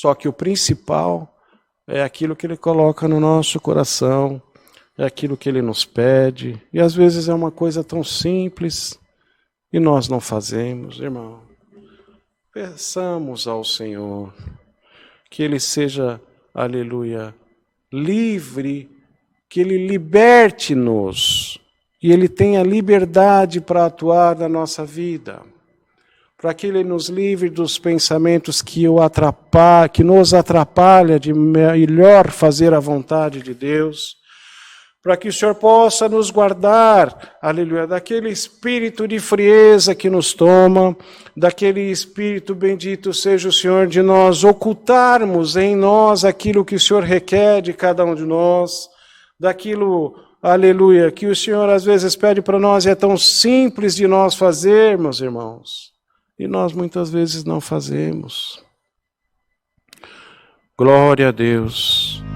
Só que o principal é aquilo que Ele coloca no nosso coração, é aquilo que Ele nos pede. E às vezes é uma coisa tão simples e nós não fazemos, irmão. Peçamos ao Senhor que Ele seja, aleluia, livre, que Ele liberte-nos e Ele tenha liberdade para atuar na nossa vida, para que Ele nos livre dos pensamentos que nos atrapalham de melhor fazer a vontade de Deus, para que o Senhor possa nos guardar, aleluia, daquele espírito de frieza que nos toma, daquele espírito bendito seja o Senhor, de nós ocultarmos em nós aquilo que o Senhor requer de cada um de nós, daquilo, aleluia, que o Senhor às vezes pede para nós e é tão simples de nós fazermos, irmãos, e nós muitas vezes não fazemos. Glória a Deus.